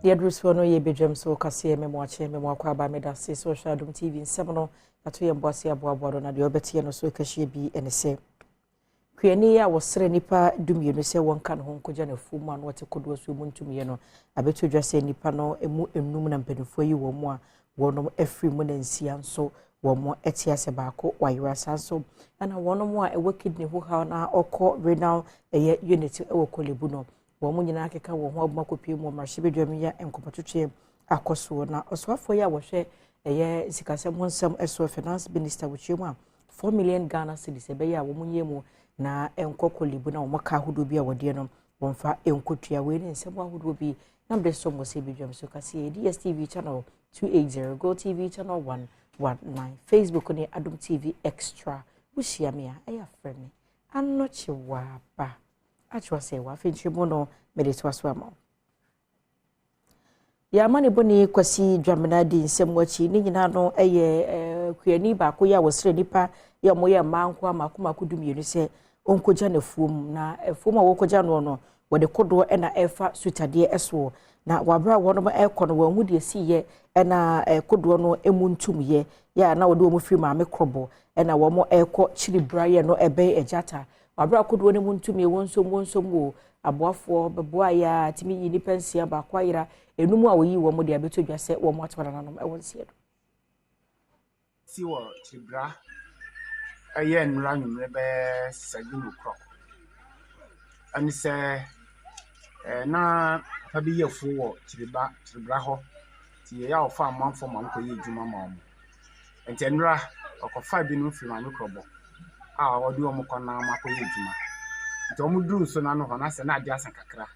The address for no ye Badwam so kase me moache me moakwa ba me da se social Adom TV nsem no ato ye mboase aboabo na de obeti no so kahie bi ene se kwiani ya wosere nipa dumienu se wonka no honkogya na fuma no wote kodo so mu ntumye no abeto dwa se nipa no emu enum na mpanifo yi wo mu a wonom afri mu na nsia nso wo mo etiase baako wayira sanso ana wonom a ewo kidney ho ha na okọ renal unit ewo kolebu no wo mu nyina akeka wo ho abakopie mu marhye Badwam ya enkopototwe akoso na oswafo ya wo hwe sikasem honsem eso finance minister wuchiemu a 4 million Ghana cedis ebeya wo mu nyemu na enkokolibu na wo ka hodo bi a wode no wonfa enkotua we ne nsem ahodo bi na mbe so mo se Badwam so kase DSTV channel 280 Go TV channel 119 Facebook ni Adom TV Extra wuhia me a eya frame anochi wa ba achwa se wa finchimu no medetwa so ama ya mane boni kwasi dwamena di nsem wachi ni nyina no kwiani ba ko ya wosre nipa ya moye manko amakoma kudumienu se onkogya na fuom na fuom a wokogya no wode kodo na efa sutade eso na wabra wono ekono wanhu de siye na kodo no emuntumye ya na wode omu firi maame krobo na wo mo eko chiri braye no ebe ejata wabra kodo no emuntumye wonsom wo aboafo beboa ya timi yi nipa nsia ba kwayira enum a woyi wo mo de abeto dwa se wo mo atwara nanom e wonsie do si wo chibra aye nra nwumre be saginu krok ani se na tabi yefu wo chibra ho ti ya ofa amanfo manko ye djuma ma omo enti nra okofa bi no fi ma mikrobo a wodi omo kona mako ye djuma nti omo duru so na no ho na se na adi asan kakra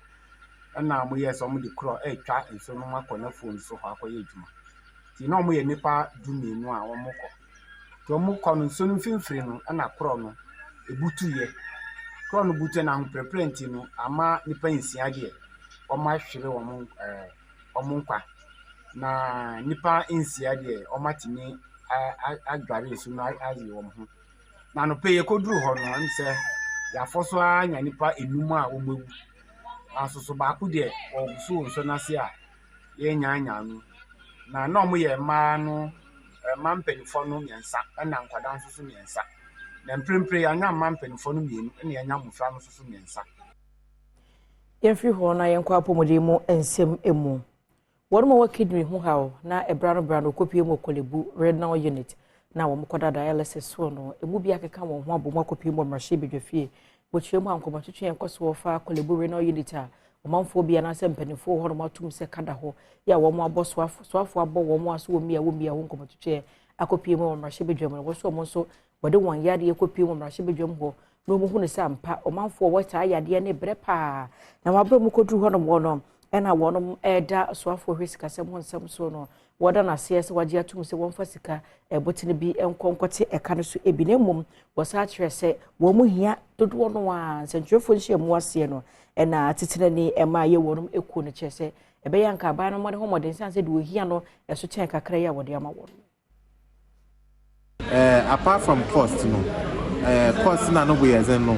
na mo yes omo di kro twa nso no mako na phone so ho akoye djuma ti na omo ye nipa dumienu a omo ko ti omo ko no nso no finfiri no na kro no ebutu ye kro no butu na prepare no ama nipa nsia de omo ahwere omo nkwa na nipa nsia de omo atini agare so na ayi omo ho na no peye koduru ho no nse ya foso anya nipa enum a omewu asoso ba ku de obuso nso na se a ye nya no na omo ye ma no mampenifo no nyensa na nkwada nso so nyensa na mprempre ya nya mampenifo no mienu na ya nya mufra no so nyensa yemfiri ho na yenkwa apomode mu ensem emu wono mo kidney ho hawo na ebrano kopie mu kolebu renal unit na wo mkoda dialysis so no emu bi akeka wo ho abom akopie mu marhye Badwafie wochiemu ankomototwe enkoso wo fa kolebu renal unit a omanfo bia na se mpanifo ho no matum se kada ho ya wo mo aboswafo abo wo mo aso wo mia ho nkomototwe akopie mu marhye Badwam wo so mo nso wode won yade akopie mu marhye Badwam ho no mu hu ne sampa omanfo wo ta yade ne brepa na wabro mu kodru ho no mo no ena wonom eda swafo hwesikasem ho nsem so no woda na CS waje atum se won fasika botene bi enkonkote eka no so ebinemum wosa kire se wo mu hia dodo no a nsentwefo nhia mu ase no ena tetene ni ema ye wonom ekuo no kire se ebe yanka ba no mode homoden sanse de wo hia no eso chen kakra ya wode ama wono apart from cost no cost na no go yezen no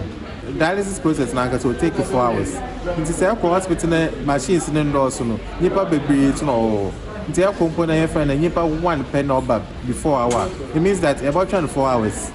dialysis process na go take 4 hours. Nti say ko hospital na machines ne ndose no nipa bebre to no nti e component here na nipa 1 per number before hour. It means that about 24 hours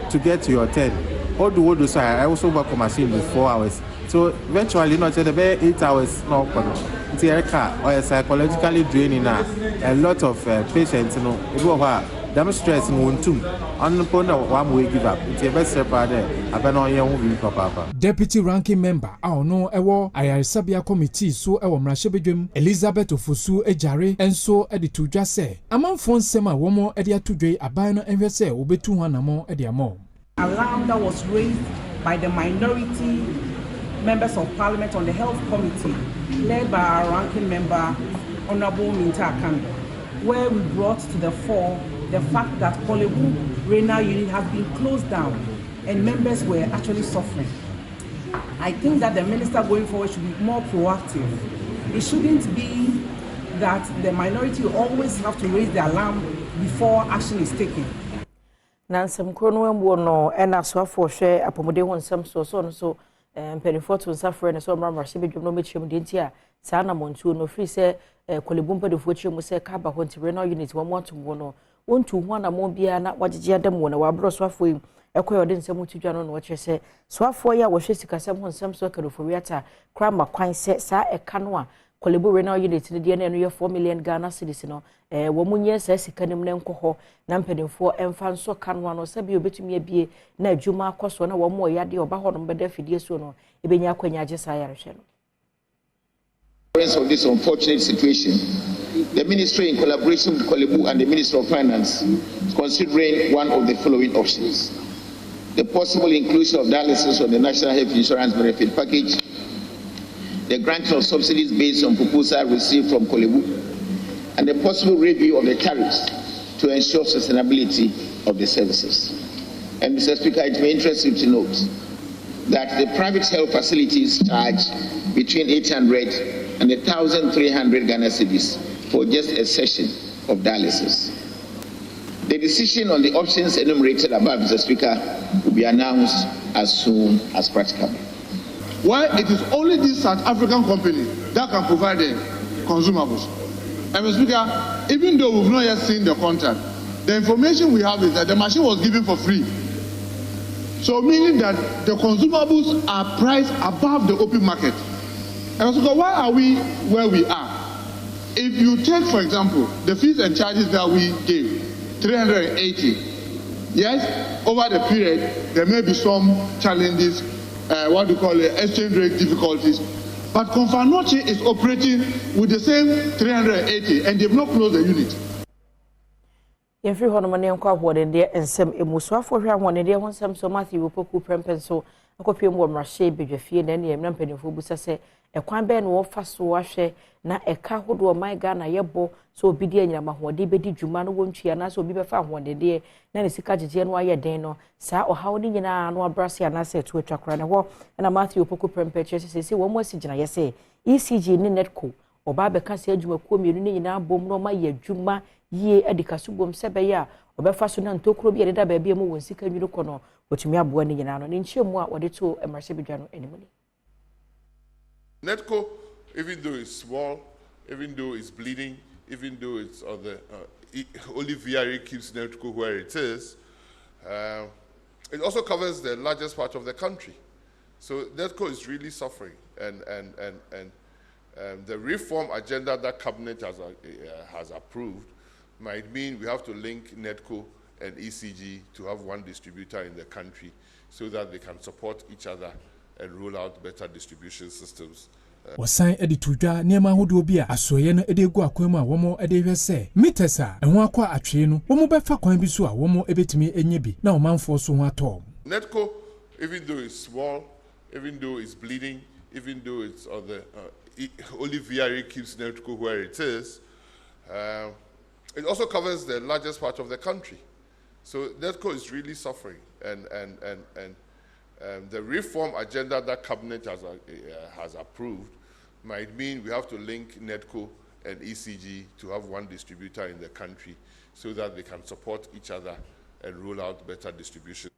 to get to your 10. All do so I also work on machine with 4 hours. So eventually not the 8 hours no kono. Nti e ka or psychologically draining a lot of patients no e go ha them stress no wontum on na one way give up it's a best separate abana yen hu bi papa. Deputy ranking member no ewo ayaresabia committee so ewo mrahye Badwam Elizabeth Ofosu ejare enso edi tudwa se amanfo nsem a womo edi atudwe aban no enhwe se obetu ho anamo edi amo. Alarm that was raised by the minority members of parliament on the health committee led by our ranking member Honorable Minta Akando, where we brought to the fore the fact that Kolebu renal unit has been closed down and members were actually suffering. I think that the minister going forward should be more proactive. It shouldn't be that the minority always have to raise the alarm before action is taken. Nansem krono embo no ena so afo hwe apomode ho nsem so mpanimfoɔ to nsa frɛ no sɛ ɔmmra mmarahyɛbadwam no ɔmɛkyerɛ deɛ nti a saa namontuo no firi sɛ kɔlebu mpanimfoɔ kyerɛ mu sɛ kaba hɔ nti renal unit wɔn atom hɔ no wɔntu ho anamɔ biara na wagyegye adam wɔ na wabrɔ soafoɔ yi ɛkɔyɛ ɔde nsɛm to dwa no na wɔkyerɛ sɛ soafoɔ yi a wɔhwɛ sikasɛm ho nsɛm so akadofori ata kora ma kwan sɛ saa ɛka no a kɔlebu renal unit no deɛ no ɛno yɛ 4 million Ghana cedis no wɔn mu nyɛ saa sika nim na nkɔ hɔ na mpanimfoɔ ɛmfa nso ka no ano sɛ bi obetumi abie na adwuma akɔ so na wɔn mo yɛ adeɛ ɔba hɔ no bɛda fidie so no ebenya akwanya agye saa yarehwɛ no. Of this unfortunate situation, the ministry, in collaboration with Kolebu and the Ministry of Finance, is considering one of the following options: the possible inclusion of dialysis on the National Health Insurance Benefit Package, the granting of subsidies based on proposal received from Kolebu, and the possible review of the tariffs to ensure sustainability of the services. And Mr. Speaker, it may interest you to note that the private health facilities charge between 800 and 1,300 Ghana cedis for just a session of dialysis. The decision on the options enumerated above, Mr. Speaker, will be announced as soon as practicable. Why it is only this South African company that can provide the consumables. And Mr. Speaker, even though we've not yet seen the contract, the information we have is that the machine was given for free. So meaning that the consumables are priced above the open market. And so why are we where we are? If you take, for example, the fees and charges that we gave, 380, yes, over the period, there may be some challenges, what we call exchange rate difficulties, but Confanoche is operating with the same 380 and they've not closed the unit. Every honor and what in there and some emuswa for her one in there one some so Matthew Poku Prempen so a copy of Marche Bejafie and any Nampany for Busa say a quan ben war fast washe na a car who do my Ghana yebo so obedient Yamaho debedi Jumano won't she and us will be found one day. Nanny Sikajian why a deno, sa or how did you know brassy and I said to a chakran war and a Matthew Poku Prempen says one message I say ECG in netco or Baba can say you will community in our boom no my Juma. Ye edikasubom sebeya obefa so na ntokro bi ededa ba bia mu won sika nwuru kono otumi aboa ni nyina no ne nchiemu a wode to emarse bedwa no animuni. Netco, even though it's small, even though it's bleeding, even though it's on the only VRA keeps Netco where it is, it also covers the largest part of the country. So Netco is really suffering, and the reform agenda that cabinet has approved might mean we have to link Netco and ECG to have one distributor in the country so that they can support each other and roll out better distribution systems. Wasan edi tudwa niema hodo bi a asoye no ede gu akwam a womo ede hwese meters a enho akwa atwe no womo befa kwan bi so a womo ebetimi enye bi na omanfo so ho atom. Netco, even though it's small, even though it's bleeding, even though it's on the only VRA keeps Netco where it is, it also covers the largest part of the country. So Netco is really suffering, and the reform agenda that cabinet has approved might mean we have to link Netco and ECG to have one distributor in the country so that they can support each other and roll out better distribution.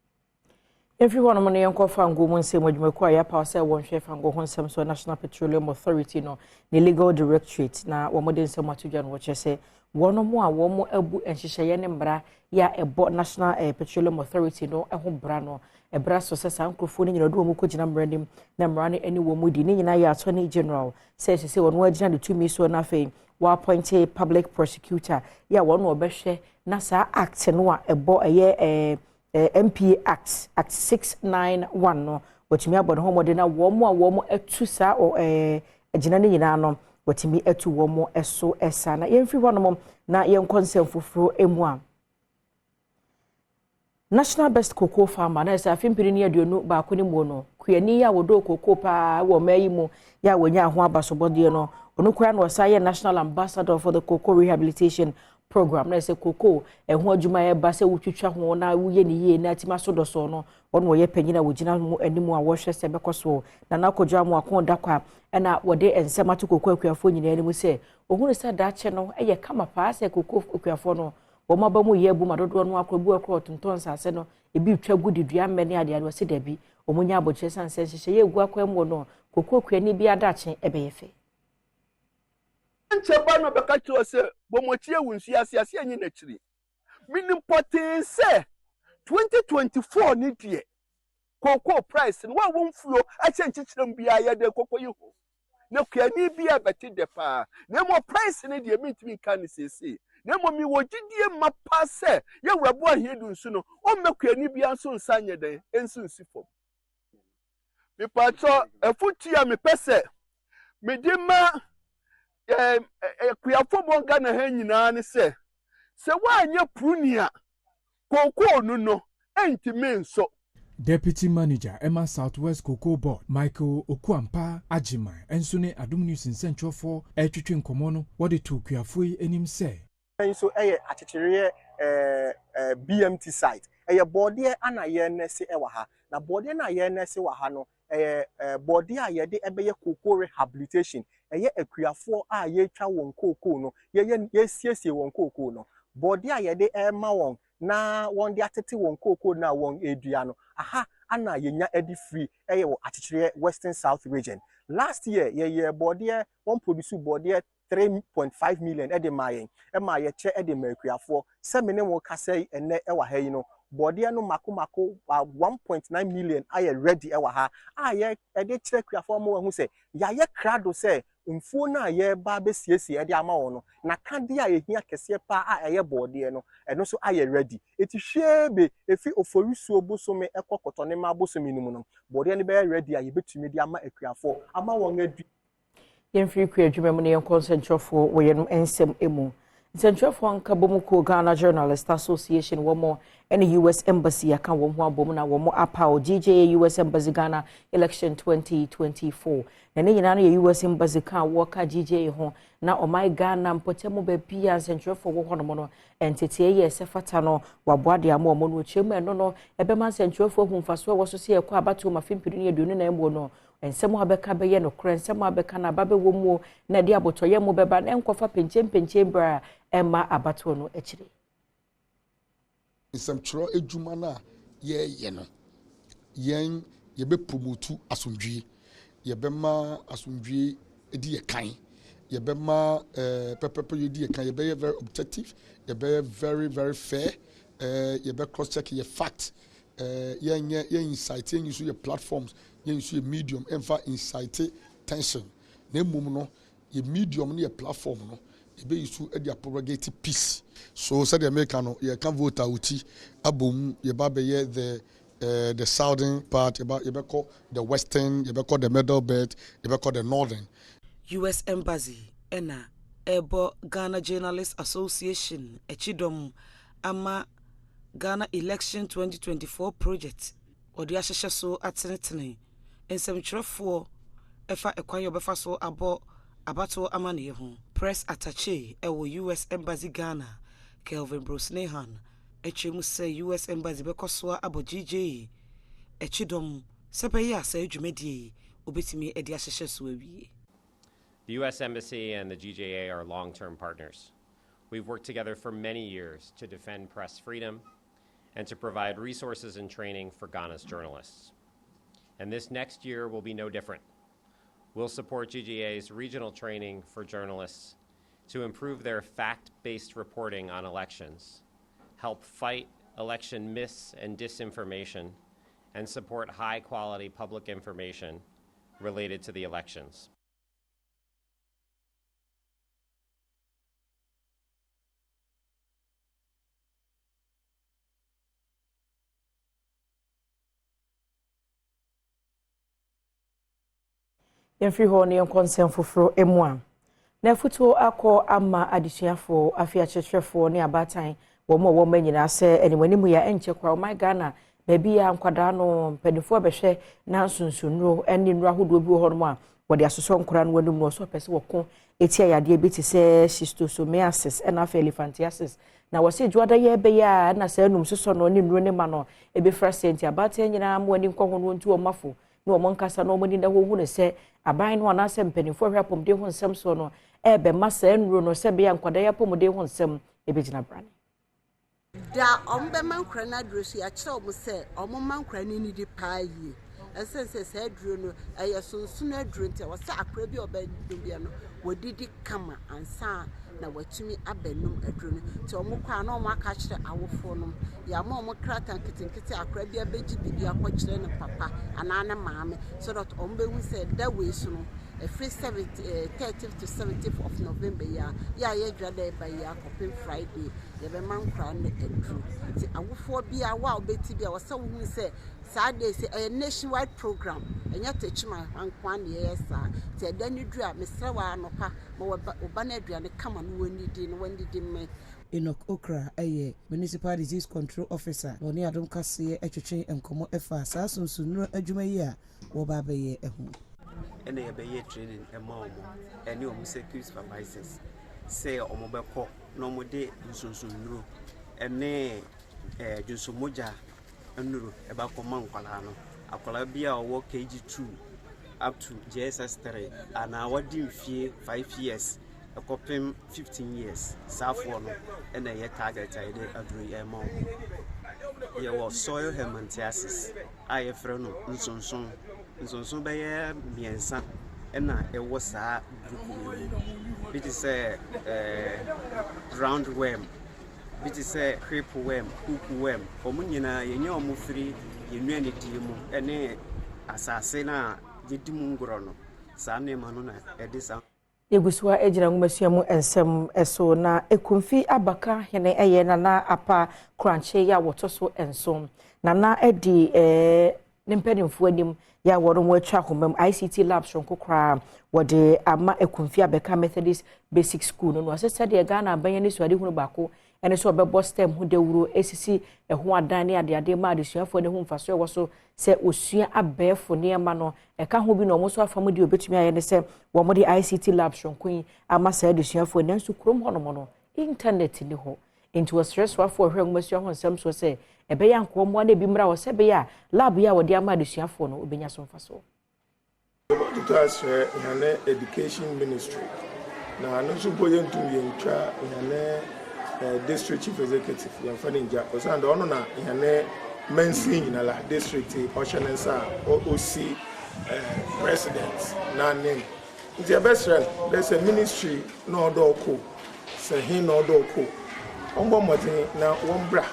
Everyone among young Fango Monse Mojumekwa power say one chef and go home some so National Petroleum Authority no the legal directorate na one modern some matujan watch say one more ebu and shishayen mbra ya ebo National Petroleum Authority no e ho bra no e bra so say sankrofo ni do mu ko gina mranim na mrane ani wo mu di ni nyina ya attorney general say one wa gina the two me so na fe wa appoint a public prosecutor ya one wo behwe na sa act no a ebo eye MP Act 691 no watimi abon ho mode na wo mo atu sa o agina ne nyina no watimi atu wo mo eso esa na yemfi ho no na yen konsem foforo emu a National Best Cocoa Farmer na sa afimpiri ne aduonu ba ko ne mu no kuani ya wodo cocoa pa wo mayi mu ya wonya ho abasobode no ono kura no sa ye National Ambassador for the Cocoa Rehabilitation Program na say cocoa ho adwuma ye ba se wutwitwa ho na wuye ni ye na tima so do so no ono ye panyina wogina mu animu a wo hwe se bekoso na nakodwa mu akon dakwa na wode ensema to cocoa akuafo nyina animu se ohunu sa dache no eye kama pa se cocoa akuafo no wo maba mu ye bu madodo no akrobu akro tonton sase no ebi twa gudi dua mmene ade ade wose dabi omunya abotre sanse hye ye egu akwam no kokoo kuani bi adache ebeyefe ncheba no beka kiro se bomochie wunsu ase anyi na chiri minim potense 2024 ni die kokoo price no wa wonfuo achenchichirem bia ye de kokoo yiho na kuani bia beti de pa na mo price ni die mintimi kan sese na mo mi wogidie mapa se ye wrabo ahiedu nsu no o mekuani bia nso nsanye den ensu nsifo mi pacho efutia mi pese medima kuyafo bonga na ha nyina ne se wanye prunia kokoo no entime nso. Deputy Manager Emma Southwest Cocoa Board Michael Okwampa Ajiman enso ne Adom News nsentwofo etwetwe nkomo no wode to kuafoi enim se enso achichere BMT site body ana ye nese ewa ha na body na ye nese wa ha no body a ye de ebeye cocoa rehabilitation akuafo a ye twa won cocoa no ye siesie won cocoa no body a ye de ema won na won de atete won cocoa na won edua no aha ana yenya edi free wo achichere Western South region. Last year ye body one produce body 3.5 million ede mayen ma ye che ede makuafo se mene wo kase ene ewa ha yi no body no mako 1.9 million aye ready ewa ha aye ede kire kuafo mo hu se ya ye krado se mfuo na ye ba be siesie ede ama wo no na kade a ye hia kese pa a eye body no eno so aye ready eti hwebe efi oforisuo bosome ekokoto ne ma bosome nimu no body ne be ready a ye betumi de ama akuafo ama won adu yemfiri ku adwuma mu ne yɛnkɔnsɛntwerɛfoɔ wɔyɛ no nsɛm emu nsɛntwerɛfoɔ nka bomu ko Ghana Journalist Association wɔmo ɛne US Embassy aka wɔn ho abom na wɔmo apao GJA US Embassy Ghana election 2024 na ne nyinaa no yɛ US Embassy ka wɔka GJA ho na ɔman Ghana mpɔtɛmu baabi a nsɛntwerɛfoɔ wɔ hɔ no no entete yɛ sɛ fata no waboade ama ɔmo no kyerɛmu ɛno no ɛbɛma nsɛntwerɛfoɔ hu mfaso ɛwɔ so sɛ yɛkɔ abato ma fimpiri ne aduonu na mbo no ensemo abeka beye no kra ensemo abeka na babe wo mu na de abotoye mu beba na enkofa penche bra ema abato no ekire nsemtro edwuma na ye no yen ye be promote asomdwie ye be ma asomdwie edi ye kan ye be ma pepepe ye di ye kan ye be very objective ye be very fair ye be cross check ye fact ye insight ye use your platforms ye use your medium emfa incite tension na mum no ye medium na ye platform no e be use e dia propagate peace so said the American no ye can vote outi abom ye ba be ye the southern part ye be call the western ye be call the middle belt ye be call the northern. US Embassy ena ebo Ghana Journalist Association echidom ama Ghana Election 2024 project odi ahyehyɛ so atenetene nsɛmtwerɛfoɔ ɛfa ɛkwan yɛ ɔbɛfa so abɔ abato amane ho press attaché ɛwɔ US Embassy Ghana Kelvin Brosnehan ɛtwemu sɛ US Embassy bɛkɔ so abɔ GJ ɛkyidom sɛ bɛyɛ asɛ adwumadie obetumi ɛde ahyehyɛ so awie. The US Embassy and the GJA are long-term partners. We've worked together for many years to defend press freedom and to provide resources and training for Ghana's journalists. And this next year will be no different. We'll support GJA's regional training for journalists to improve their fact-based reporting on elections, help fight election myths and disinformation, and support high-quality public information related to the elections. yɛmfiri hɔ ne yɛnkɔnsɛm foforɔ emu a na afutuo akɔ ama adesuafoɔ afiakyerɛkyerɛfoɔ ne abatan wɔn nyinaa sɛ animanimu yɛ ɛnkyɛ kora ɔman Ghana baabi a nkwadaa no mpanimfoɔ bɛhwɛ na nsonsonnuro ne nnuro ahodoɔ bi wɔ hɔ nom a wɔde asosɔ nkwadaa no wɔnum no ɔsɔ pɛ sɛ wɔko eti ayadeɛ bi te sɛ schistosomiasis ɛna afɛ elephantiasis na wɔsi dwada yɛ bɛyɛ a na sɛ enum sosɔ no ne nnuro ne ma no ebɛfra sɛnti abatan nyinaa mo ani nkɔ ho no ntu wɔn afo na wɔn nkasa na wɔn ni na wɔhu ne sɛ aban no anasɛ mpanimfoɔ hwɛ apɔmuden ho nsɛm so no ɛbɛma sɛ nnuro no sɛ bɛyɛ nkwadaa yɛ apɔmuden ho nsɛm ebɛgyina brane da ɔmbɛma nkwadaa no aduro so yɛakyerɛ wɔn sɛ ɔmoma nkwadaa no nidi paa yie ɛsɛ sɛ aduro no ɛyɛ sonson aduro nti wɔsɛ akora bi ɔbɛdum bia no wɔdidi kama ansa na watumi abɛnum aduro no nti ɔmo kɔ a na ɔmo aka kyerɛ awofoɔ no yɛama ɔmo krata nketenkete akora bi abɛgye biribi akɔkyerɛ ne papa anaa ne maame so that ɔmo bɛhu sɛ da wei so no free 30th to 70th of November ya yɛadwa da ɛba yi akɔpem Friday yɛbɛma nkora no aduro nti awofoɔ bi a wa ɔbɛti bi a wɔsɛ wohu sɛ saa de sɛ ɛyɛ nationwide program ɛnyɛ tɛkyima nkwa ne yɛyɛ saa nti ɛda ne duru a mesrɛ wɔ anɔpa ma wɔba no aduane kama no wɔnnidi no wɔnnidi mmɛ Enoch Okra ɛyɛ municipal disease control officer na ɔne Adom kaseɛ atwetwe nkɔmmɔ ɛfa saa sonsunnuro adwuma yi a wɔba abɛyɛ ɛho and they be training a mom and you security supervisors say omobeko no more day nsunsunro and ne junsumoja nuru eba command kwalano akola bia o KG2 up to JSS3 and our fee 5 years a copim 15 years safo no and a target I did agree a mom ye was soil hermantiasis I freno nsunsun nso bɛyɛ miensa ɛna ɛwɔ saa group bi te sɛ round worm bi te sɛ creep worm hook worm ɔmo nyinaa yɛnyɛ ɔmo firi yɛnua ne die mu ɛne asase na yɛdi mu ngorɔ no saa nneɛma no na ɛde saa Yegusua ejina ngumasua mu ensem eso na ekumfi abaka hene ɛyɛ nana apa crunche ya wɔtɔ so ensom nana edi ne mpanimfo anim ya wɔro mo atwa homam ICT lab shonko kra wɔde ama ekumfi abeka Methodist Basic School no asese de Ghana abanye ne suade hunu baako ene so obebo stem ho dawuro esisi eho adan ne ade ma adesuafo ne ho mfaso ɛwɔ so sɛ osua abɛɛfo ne ma no ɛka ho bi no mo so afam de obetumi aye ne sɛ wo mo de ICT lab shonko yi ama sɛ adesuafo ne nso krom ho no mo no internet ni ho into a stressful hwe ngumasua ho nsɛm so sɛ ebeya nkomo na bi mra wo se beya lab ya wode ama adesuafo no obenya so mfaso because hane education ministry na no so boye ntum yentwa hane district chief executive yamfaninja osanda ono na hane mensin na la district oshenensa OC president na name the best friend there's a ministry no odoko se hin no odoko ombo motin na wombra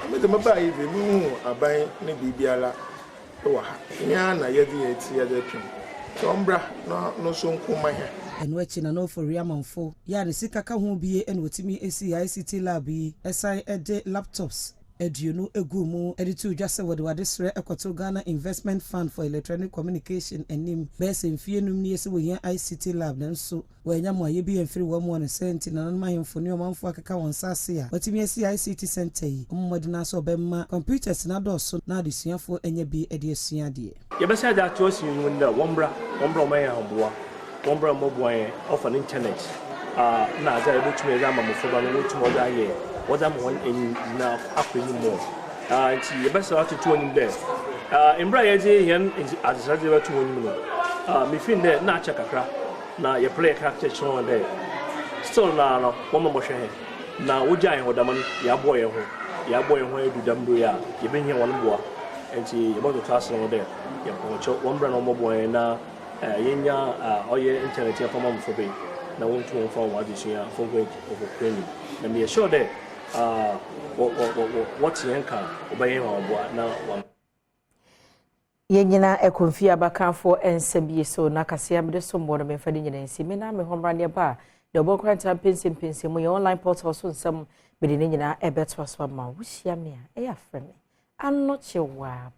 amede maba yi be mu aban ne bibiala wa ha nya na yedi eti ya detwem so mbra no so nkoma ha eno achi na no for riamanfo ya ne sika ka ho bie eno otimi esi ICT lab yi esai ede laptops eduno egumu editu dwase wode sre ekoto Ghana Investment Fund for Electronic Communication enim bese mfie num ne yesi wo hia ICT lab nanso wanya mo aye bi emfiri wo mo ne senti na nan mahemfo ne omanfo akeka won sase a watimi esi ICT center yi ommodi na so obemma computers na doso na adesuafo enya bi ede asua de ye be say that to asu nyun da wombra man ya boa wombra mo boa off an internet na za ebutumi za mamofo ba no tumo da ye wada mo en na akwani mo nti ye be say to onim there embra ye je hen azade ba to onim no me fin there na acha kakra na ye play character chon there still na no mo mo hwe na woja ye hodam ya boy ye ho edudam do ya ye be hia won boa nti ye mo to class no there ye ko cho wombra no mo boy na yenya oye internet ya fama mfo be na won to won wa adisua for going over training na me sure that what yanka obaye wa boa na wa yenyina ekonfi abakanfo ensabie so na kase amde so mbono me fadi nyina nsi me na me homra ne ba de obokranta pensim mu ye online portal so nsam be de nyina ebeto so ma wuhia me a e ya frɛ me anno chewa